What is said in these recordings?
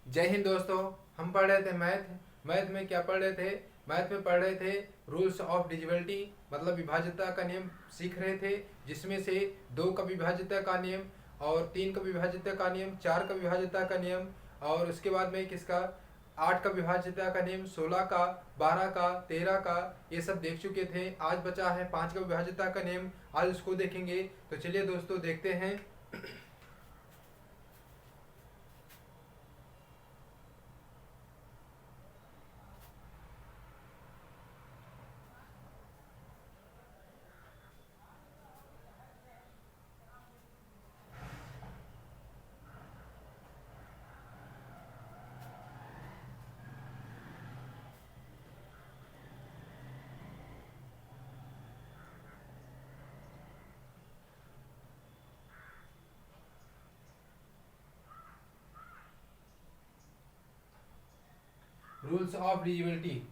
जय हिंद दोस्तों। हम पढ़ रहे थे मैथ में क्या पढ़ रहे थे? मैथ में पढ़ रहे थे रूल्स ऑफ डिविजिबिलिटी, मतलब विभाज्यता का नियम सीख रहे थे, जिसमें से 2 का विभाज्यता का नियम और 3 का विभाज्यता का नियम, 4 का विभाज्यता का नियम और उसके बाद में किसका 8 का विभाज्यता का नियम, 16 का, 12 का, 13 का, ये सब देख चुके थे। आज बचा है 5 का विभाज्यता का नियम, आज उसको देखेंगे। तो चलिए दोस्तों देखते हैं। रूल्स ऑफ डिविजिबिलिटी,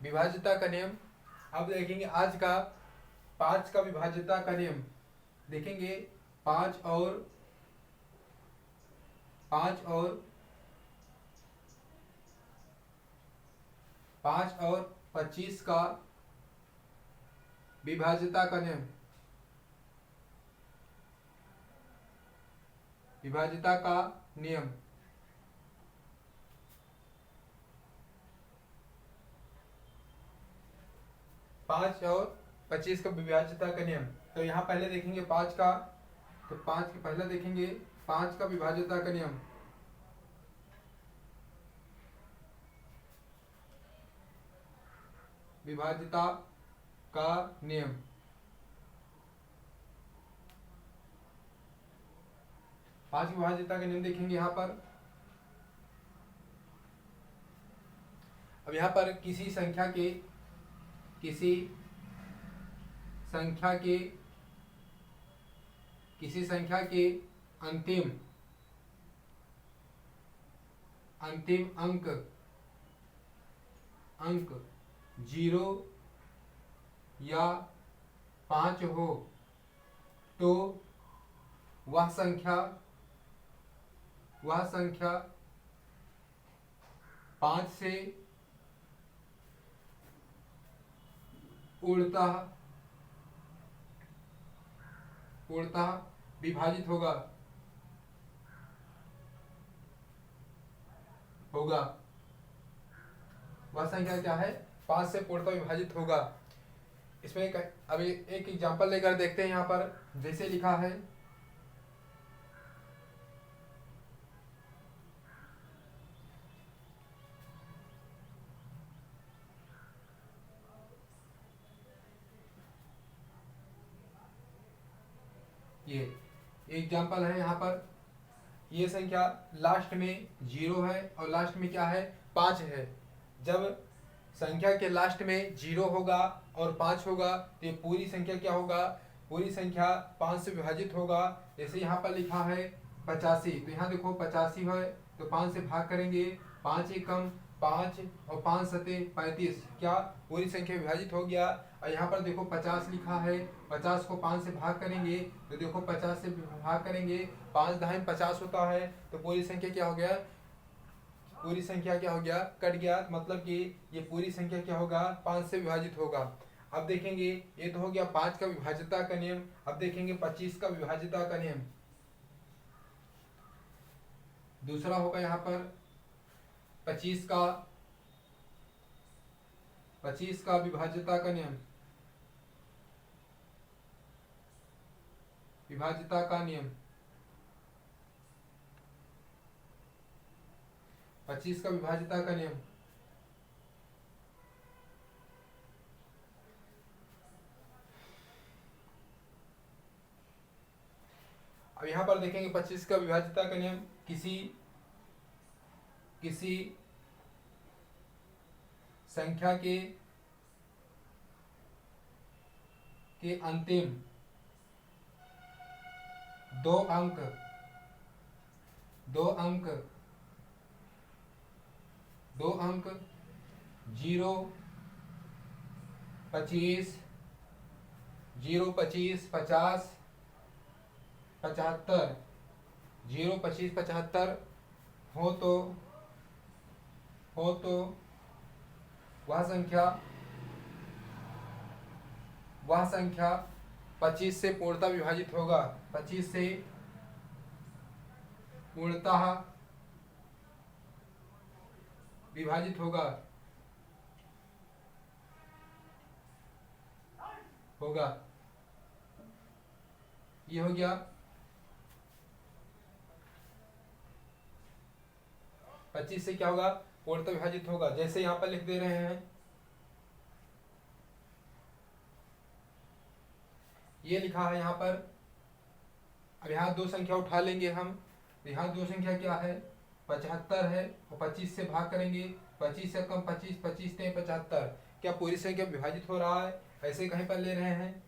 विभाज्यता का नियम। अब देखेंगे आज का 5 का विभाज्यता का नियम देखेंगे। 5 और 5 और 5 और 25 का विभाज्यता का नियम, विभाज्यता का नियम। पाँच और 25 का विभाज्यता का नियम। तो यहाँ पहले देखेंगे 5 का, तो 5 के पहले देखेंगे 5 का विभाज्यता का नियम। विभाज्यता का नियम, पांच विभाज्यता का नियम देखेंगे यहाँ पर। अब यहाँ पर किसी संख्या के किसी संख्या के अंतिम अंक 0 या 5 हो तो वह संख्या 5 से पूर्णतः विभाजित होगा। वह संख्या क्या है? 5 से पूर्णतः विभाजित होगा। इसमें अभी एक एग्जांपल लेकर देखते हैं। यहाँ पर जैसे लिखा है, ये एग्जांपल है यहाँ पर। ये संख्या लास्ट में 0 है और लास्ट में क्या है? 5 है। जब संख्या के लास्ट में 0 होगा और 5 होगा तो ये पूरी संख्या क्या होगा? पूरी संख्या 5 से विभाजित होगा। जैसे यहाँ पर लिखा है 85, तो यहाँ देखो 85 है तो 5 से भाग करेंगे, 5 एकम 5 और 5 सते 35, क्या पूरी संख्या विभाजित हो गया। और यहाँ पर देखो 50 लिखा है, 50 को 5 से भाग करेंगे तो देखो 50 से भाग करेंगे, 5 दाहिने 50 होता है तो पूरी संख्या क्या हो गया? पूरी संख्या क्या हो गया? कट गया। मतलब कि ये पूरी संख्या क्या होगा? 5 से विभाजित होगा। अब देखेंगे, ये तो हो गया 5 का विभाज्यता का नियम। अब देखेंगे 25 का विभाज्यता का नियम। दूसरा होगा यहाँ पर 25 का विभाज्यता का नियम। विभाज्यता का नियम 25 का विभाज्यता का नियम। अब यहां पर देखेंगे 25 का विभाज्यता का नियम। किसी संख्या के अंतिम 2 अंक 0, 25, 50, 75, 0, 25, 75 हो तो वह संख्या 25 से पूर्णतः विभाजित होगा। 25 से पूर्णतः विभाजित होगा ये हो गया 25 से क्या होगा, पूर्णतः विभाजित होगा। जैसे यहाँ पर लिख दे रहे हैं, ये लिखा है यहाँ पर। अब यहाँ दो संख्या उठा लेंगे हम। यहाँ दो संख्या क्या है, 75 है, और 25 से भाग करेंगे। 25 से कम 25, 25 से 75, क्या पूरी संख्या विभाजित हो रहा है? ऐसे कहीं पर ले रहे हैं।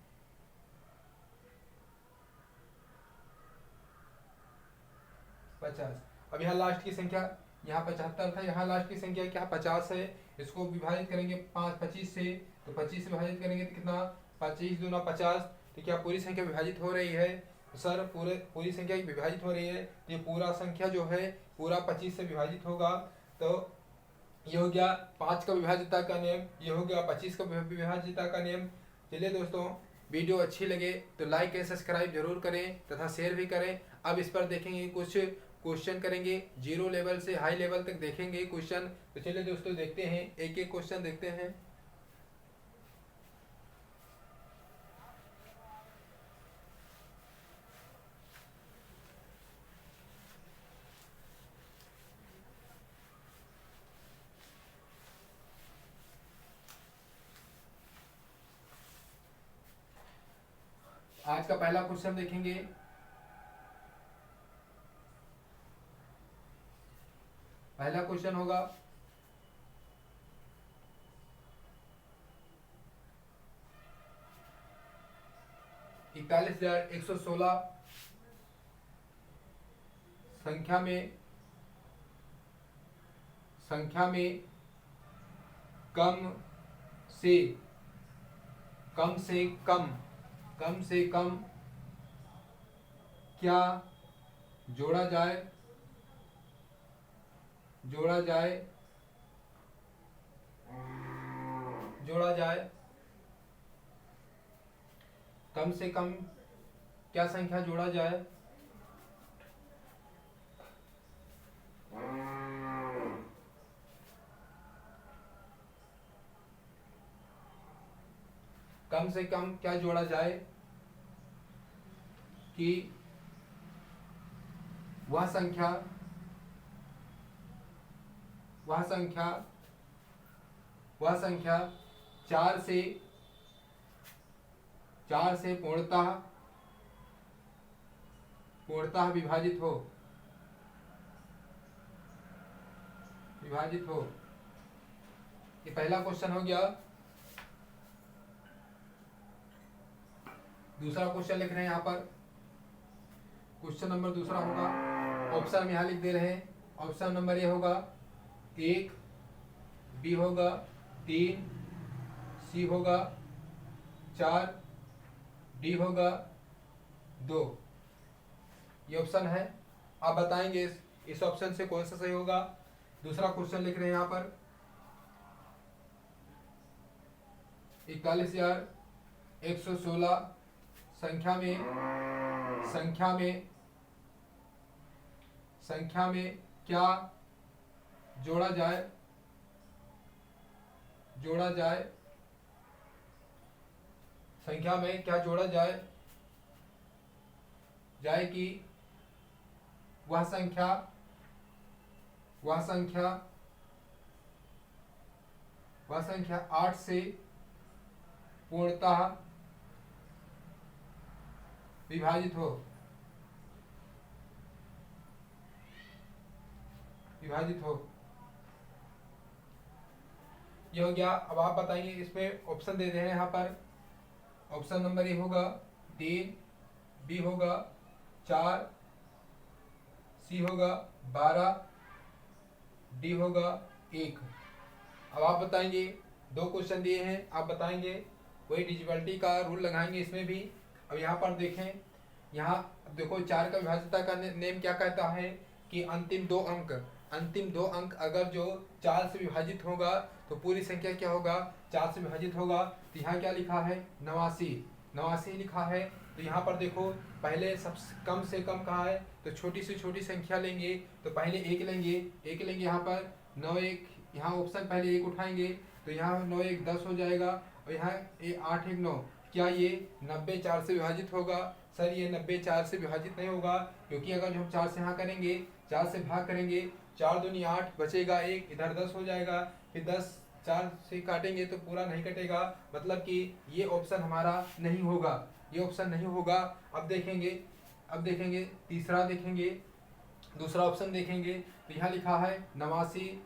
अब यहाँ लास्ट की संख्या, यहाँ 75 था, यहाँ लास्ट की संख्या क्या 50 है। इसको विभाजित करेंगे 25 से, तो 25 से विभाजित करेंगे तो कितना, 25 दूना 50। तो क्या पूरी संख्या विभाजित हो रही है? सर पूरी संख्या विभाजित हो रही है। ये पूरा संख्या जो है पूरा 25 से विभाजित होगा। तो ये हो गया 5 का विभाज्यता का नियम, ये हो गया 25 का विभाज्यता का नियम। चलिए दोस्तों, वीडियो अच्छी लगे तो लाइक एंड सब्सक्राइब जरूर करें तथा शेयर भी करें। अब इस पर देखेंगे कुछ क्वेश्चन करेंगे, 0 लेवल से हाई लेवल तक देखेंगे क्वेश्चन। तो चलिए दोस्तों देखते हैं, एक एक क्वेश्चन देखते हैं। आज का पहला क्वेश्चन देखेंगे। पहला क्वेश्चन होगा 41,116 संख्या में कम से कम क्या जोड़ा जाए कम से कम क्या संख्या जोड़ा जाए? कम से कम क्या जोड़ा जाए कि वह संख्या 4 से पूर्णतः विभाजित हो। ये पहला क्वेश्चन हो गया। दूसरा क्वेश्चन लिख रहे हैं यहाँ पर। क्वेश्चन नंबर दूसरा होगा, ऑप्शन में यहाँ लिख दे रहे हैं। ऑप्शन नंबर ए होगा 1, बी होगा 3, सी होगा 4, डी होगा 2। ये ऑप्शन है। आप बताएंगे इस ऑप्शन से कौन सा सही होगा। दूसरा क्वेश्चन लिख रहे हैं यहाँ पर 41,116 संख्या में क्या जोड़ा जाए संख्या में क्या जोड़ा जाए कि वह संख्या 8 से पूर्णतः विभाजित हो। ये हो गया। अब आप बताइए, इसमें ऑप्शन दे रहे हैं यहाँ पर। ऑप्शन नंबर ए होगा 3, बी होगा 4, सी होगा 12, डी होगा 1। अब आप बताएंगे, दो क्वेश्चन दिए हैं, आप बताएंगे, वही डिविजिबिलिटी का रूल लगाएंगे इसमें भी। अब यहाँ पर देखें, यहाँ देखो 4 का विभाज्यता का नेम क्या कहता है कि अंतिम 2 अंक अंतिम दो अंक अगर जो 4 से विभाजित होगा तो पूरी संख्या क्या होगा, 4 से विभाजित होगा। तो यहाँ क्या लिखा है, 89, 89 लिखा है। तो यहाँ पर देखो पहले सबसे कम से कम कहा है, तो छोटी से छोटी संख्या लेंगे। तो पहले एक लेंगे, एक लेंगे यहाँ पर 9 1, यहाँ ऑप्शन पहले एक उठाएंगे तो यहाँ 9 1 10 हो जाएगा, और यहाँ 8 1 9। क्या ये 90 4 से विभाजित होगा? सर ये 90 4 से विभाजित नहीं होगा, क्योंकि अगर हम 4 से यहाँ करेंगे, 4 से भाग करेंगे, 4 दूनी 8 बचेगा 1, इधर 10 हो जाएगा, फिर 10 4 से काटेंगे तो पूरा नहीं कटेगा, मतलब कि ये ऑप्शन हमारा नहीं होगा, ये ऑप्शन नहीं होगा। अब देखेंगे तीसरा देखेंगे, दूसरा ऑप्शन देखेंगे। तो यहाँ लिखा है 89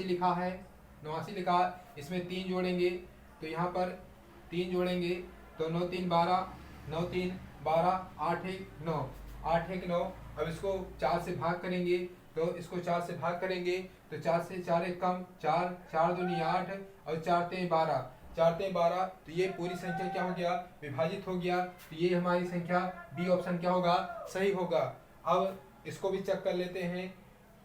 लिखा है, 89 लिखा, इसमें 3 जोड़ेंगे। तो यहाँ पर 3 जोड़ेंगे तो 9 3 12, 9 3 12, 8 1 9, 8 1 9। अब इसको 4 से भाग करेंगे, तो इसको 4 से भाग करेंगे तो 4 से 4 एक कम 4, 4 दूनी 8 और 4 3 12, 4 3 12। तो ये पूरी संख्या क्या हो गया, विभाजित हो गया। तो ये हमारी संख्या बी ऑप्शन क्या होगा, सही होगा। अब इसको भी चेक कर लेते हैं।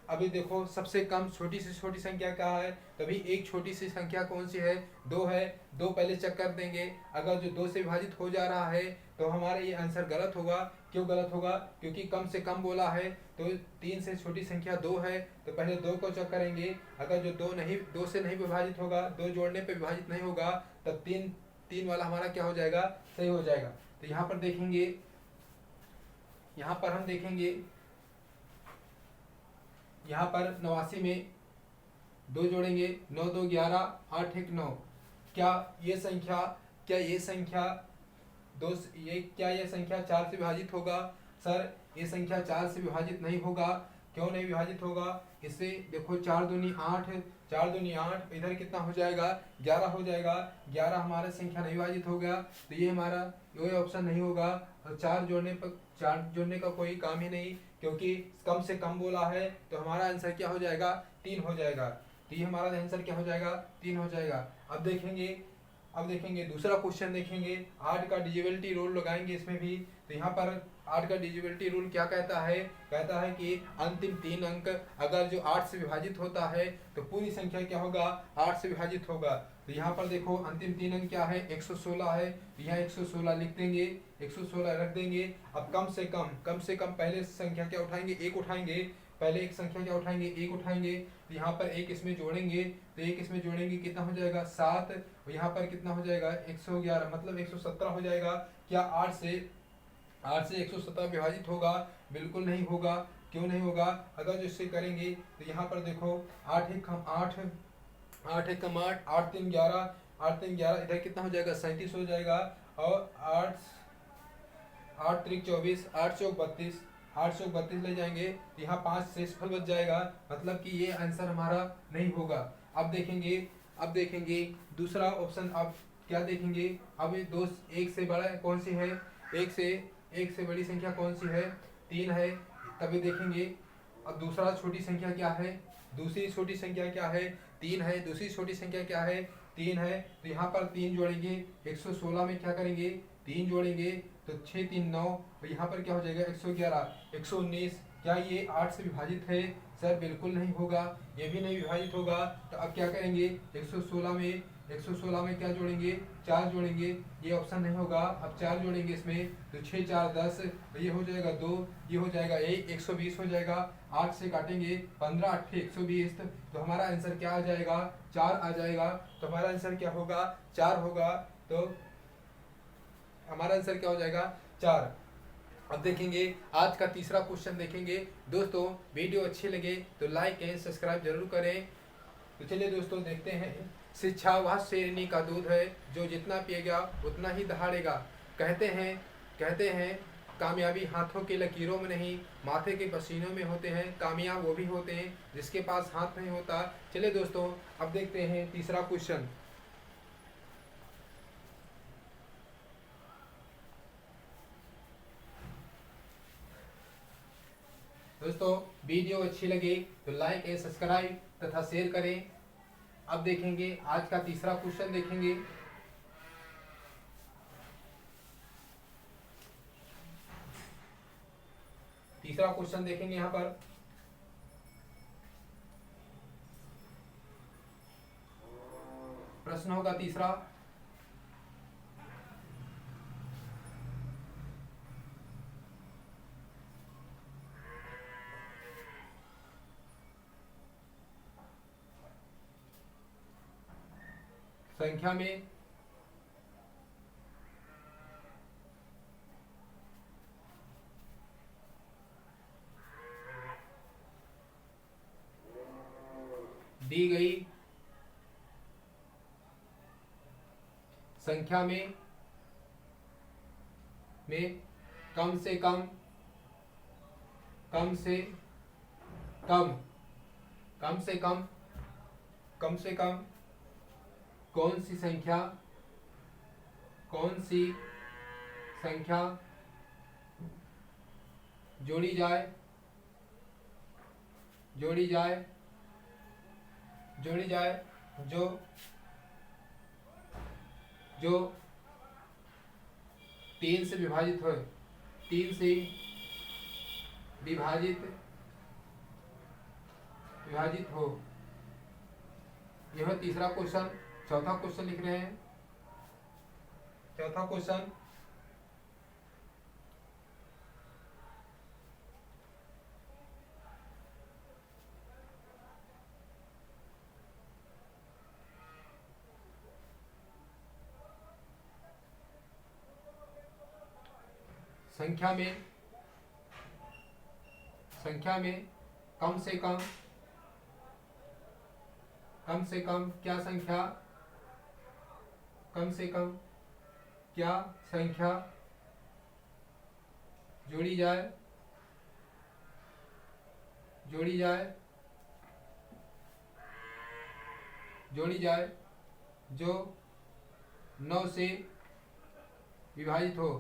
अभी देखो सबसे कम छोटी से छोटी संख्या क्या है, तभी एक छोटी सी संख्या कौन सी है, 2 है। 2 पहले चेक कर देंगे, अगर जो 2 से विभाजित हो जा रहा है तो हमारा ये आंसर गलत होगा। क्यों गलत होगा, क्योंकि कम से कम बोला है। तो 3 से छोटी संख्या 2 है, तो पहले 2 को चेक करेंगे। अगर जो 2 से नहीं विभाजित होगा, 2 जोड़ने पे विभाजित नहीं होगा, तब 3 वाला हमारा क्या हो जाएगा, सही हो जाएगा। तो यहाँ पर देखेंगे, यहाँ पर हम देखेंगे, यहाँ पर 89 में 2 जोड़ेंगे, 9 2 11, 8 1 9। क्या ये संख्या ये संख्या 4 से विभाजित होगा? सर ये संख्या 4 से विभाजित नहीं होगा। क्यों नहीं विभाजित होगा, इससे देखो 4 दूनी 8, 4 दूनी 8, इधर कितना हो जाएगा, 11 हो जाएगा। 11 हमारा संख्या नहीं विभाजित हो गया, तो ये हमारा ये ऑप्शन नहीं होगा। और 4 जोड़ने का कोई काम ही नहीं, क्योंकि कम से कम बोला है। तो हमारा आंसर क्या हो जाएगा, 3 हो जाएगा। तो ये हमारा आंसर क्या हो जाएगा, 3 हो जाएगा। अब देखेंगे दूसरा क्वेश्चन देखेंगे। 8 का डिविजिबिलिटी रूल लगाएंगे इसमें भी। तो यहाँ पर 8 का डिविजिबिलिटी रूल क्या कहता है, कहता है कि अंतिम 3 अंक अगर जो 8 से विभाजित होता है तो पूरी संख्या क्या होगा, 8 से विभाजित होगा। तो यहाँ पर देखो अंतिम 3 अंक क्या है, 116 है। तो यहाँ 116 लिख देंगे, 116 रख देंगे। अब कम से कम पहले संख्या क्या उठाएंगे, 1 उठाएंगे। पहले एक संख्या क्या उठाएंगे, 1 उठाएंगे। तो यहाँ पर 1 इसमें जोड़ेंगे, तो 1 इसमें जोड़ेंगे कितना हो जाएगा, 7। और यहाँ पर कितना हो जाएगा, 111, मतलब 117 हो जाएगा। क्या 8 से 117 विभाजित होगा? बिल्कुल नहीं होगा। क्यों नहीं होगा, अगर जो इससे करेंगे तो यहाँ पर देखो 8 1 8, 8 1 8, 8 3 11, 8 3 11, इधर कितना हो जाएगा, 37 हो जाएगा। और 8 3 24, 8 चौक 32, 8 चौक 32 ले जाएंगे तो यहाँ 5 शेषफल बच जाएगा, मतलब कि ये आंसर हमारा नहीं होगा। अब देखेंगे दूसरा ऑप्शन। अब क्या देखेंगे, अब ये 2 1 से बड़ा कौन सी है, 1 से बड़ी संख्या कौन सी है, 3 है। तभी देखेंगे। अब दूसरा छोटी संख्या क्या है, दूसरी छोटी संख्या क्या है, 3 है। दूसरी छोटी संख्या क्या है, 3 है। तो यहाँ पर 3 जोड़ेंगे, 116 में क्या करेंगे, 3 जोड़ेंगे तो 6 3 9। और यहाँ पर क्या हो जाएगा, 111, 119। क्या ये 8 से विभाजित है? सर बिल्कुल नहीं होगा, ये भी नहीं विभाजित होगा। तो अब क्या करेंगे, 116 में क्या जोड़ेंगे, 4 जोड़ेंगे। ये ऑप्शन नहीं होगा। अब 4 जोड़ेंगे इसमें तो 6 4 10, ये हो जाएगा 2, ये हो जाएगा 1, 120 हो जाएगा। 8 से काटेंगे, 15 8 120। तो हमारा आंसर क्या आ जाएगा, 4 आ जाएगा। तो हमारा आंसर क्या होगा, 4 होगा। तो हमारा आंसर क्या हो जाएगा, 4। अब देखेंगे आज का तीसरा क्वेश्चन देखेंगे। दोस्तों वीडियो अच्छी लगे तो लाइक एंड सब्सक्राइब जरूर करें। तो चलिए दोस्तों देखते हैं। शिक्षा वह शेरनी का दूध है जो जितना पिएगा उतना ही दहाड़ेगा। कहते हैं कामयाबी हाथों की लकीरों में नहीं, माथे के पसीनों में होते हैं। कामयाब वो भी होते हैं जिसके पास हाथ नहीं होता। चलिए दोस्तों अब देखते हैं तीसरा क्वेश्चन। दोस्तों वीडियो अच्छी लगे तो लाइक एंड सब्सक्राइब तथा शेयर करें। अब देखेंगे आज का तीसरा क्वेश्चन देखेंगे। तीसरा क्वेश्चन देखेंगे यहाँ पर। प्रश्न होगा तीसरा, संख्या में दी गई संख्या में कम से कम कम से कम कम से कम कम से कम कौन सी संख्या जोड़ी जाए जो 3 से विभाजित हो, 3 से विभाजित हो। यह तीसरा क्वेश्चन। चौथा क्वेश्चन लिख रहे हैं। चौथा क्वेश्चन, संख्या में कम से कम क्या संख्या जोड़ी जाए जो 9 से विभाजित हो।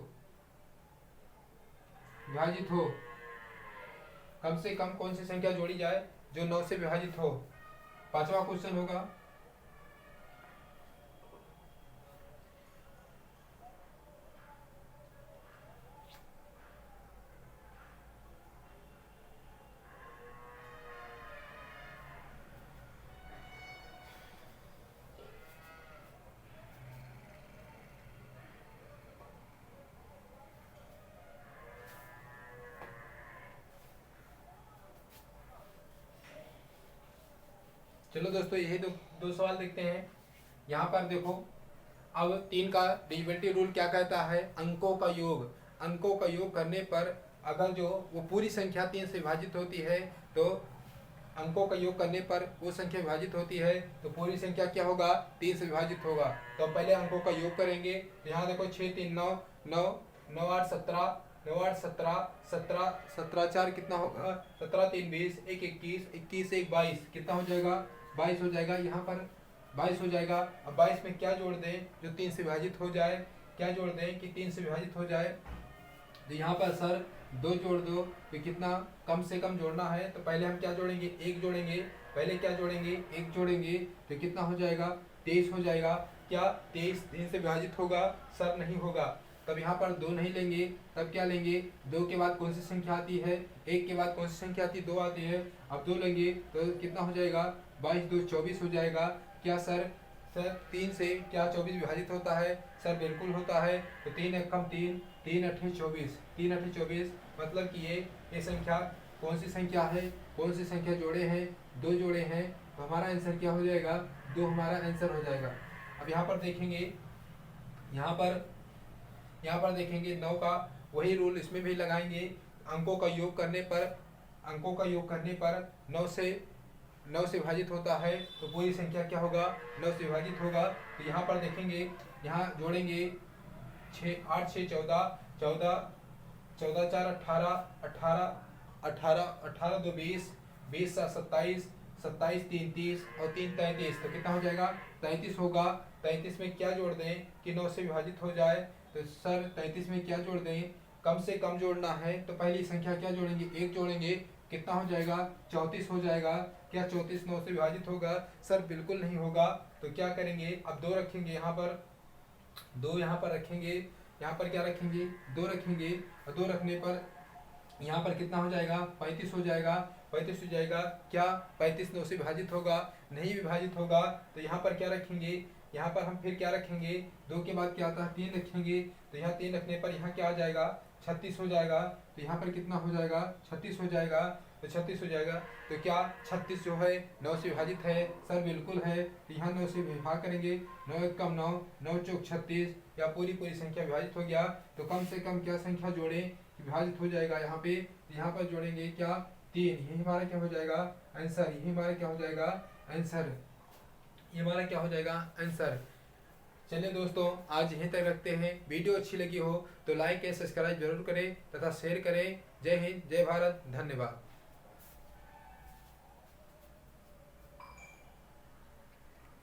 कम से कम कौन सी संख्या जोड़ी जाए जो 9 से विभाजित हो। पांचवा क्वेश्चन होगा, चलो दोस्तों यही दो सवाल देखते हैं। यहाँ पर देखो, अब 3 का डिविजिबिलिटी रूल क्या कहता है, अंकों का योग करने पर अगर जो वो पूरी संख्या 3 से विभाजित होती है तो अंकों का योग करने पर वो संख्या विभाजित होती है तो पूरी संख्या क्या होगा, 3 से विभाजित होगा। तो अब पहले अंकों का योग करेंगे। तो यहाँ देखो 6 3 9 9 9 8 17 9 8 17 17 17 4 कितना होगा, 17 3 20 1 21 21 1 22 कितना हो जाएगा, 22 हो जाएगा। यहाँ पर 22 हो जाएगा। अब 22 में क्या जोड़ दें जो 3 से विभाजित हो जाए, क्या जोड़ दें कि 3 से विभाजित हो जाए। तो यहाँ पर सर 2 जोड़ दो, तो कितना कम से कम जोड़ना है। तो पहले हम क्या जोड़ेंगे, 1 जोड़ेंगे। पहले क्या जोड़ेंगे, 1 जोड़ेंगे तो कितना हो जाएगा, 23 हो जाएगा। क्या 23 3 से विभाजित होगा, सर नहीं होगा। तब यहाँ पर 2 नहीं लेंगे, तब क्या लेंगे, 2 के बाद कौन सी संख्या आती है, 1 के बाद कौन सी संख्या आती है, 2 आती है। अब 2 लेंगे तो कितना हो जाएगा, 22 2 24 हो जाएगा। क्या सर 3 से क्या 24 विभाजित होता है, सर बिल्कुल होता है। तो 3 1 कम 3 3 8 24 3 8 24 मतलब कि ये संख्या कौन सी संख्या है, कौन सी संख्या जोड़े हैं, 2 जोड़े हैं। तो हमारा आंसर क्या हो जाएगा, 2 हमारा आंसर हो जाएगा। अब यहाँ पर देखेंगे, यहाँ पर देखेंगे 9 का वही रूल इसमें भी लगाएंगे। अंकों का योग करने पर 9 से विभाजित होता है तो पूरी संख्या क्या होगा, 9 से विभाजित होगा। तो यहाँ पर देखेंगे, यहाँ जोड़ेंगे 6 8 6 14 14 14 4 18 18 18 18 2 20 20 7 27 27 3 30 और 3 33 तो कितना हो जाएगा, 33 होगा। 33 में क्या जोड़ दें कि 9 से विभाजित हो जाए। तो सर 33 में क्या जोड़ दें, कम से कम जोड़ना है। तो पहली संख्या क्या जोड़ेंगे, 1 जोड़ेंगे, कितना हो जाएगा, 34 हो जाएगा। क्या 34 9 से विभाजित होगा, सर बिल्कुल नहीं होगा। तो क्या करेंगे, अब 2 रखेंगे, यहाँ पर 2 यहाँ पर रखेंगे, यहाँ पर क्या रखेंगे, 2 रखेंगे। और 2 रखने पर यहाँ पर कितना हो जाएगा, 35 हो जाएगा। 35 हो जाएगा। क्या 35 9 से विभाजित होगा, नहीं विभाजित होगा। तो यहाँ पर क्या रखेंगे, यहाँ पर हम फिर क्या रखेंगे, 2 के बाद क्या आता है 3 रखेंगे, तो यहाँ 3 रखने पर यहाँ क्या आ जाएगा 36 हो जाएगा। तो यहाँ पर कितना हो जाएगा 36 हो जाएगा। तो 36 हो जाएगा, तो क्या 36 जो है 9 से विभाजित है सर, बिल्कुल है। तो यहाँ 9 से विभाग करेंगे, 9 एक कम 9, 9 चौक 36, या पूरी संख्या विभाजित हो गया। तो कम से कम क्या संख्या जोड़े, विभाजित हो जाएगा यहाँ पे। यहाँ पर जोड़ेंगे क्या 3, यही हमारा क्या हो जाएगा आंसर, यही हमारा क्या हो जाएगा आंसर, ये हमारा क्या हो जाएगा आंसर। चलिए दोस्तों, आज यहीं तक रखते हैं। वीडियो अच्छी लगी हो तो लाइक या सब्सक्राइब जरूर करें तथा शेयर करें। जय हिंद, जय भारत, धन्यवाद।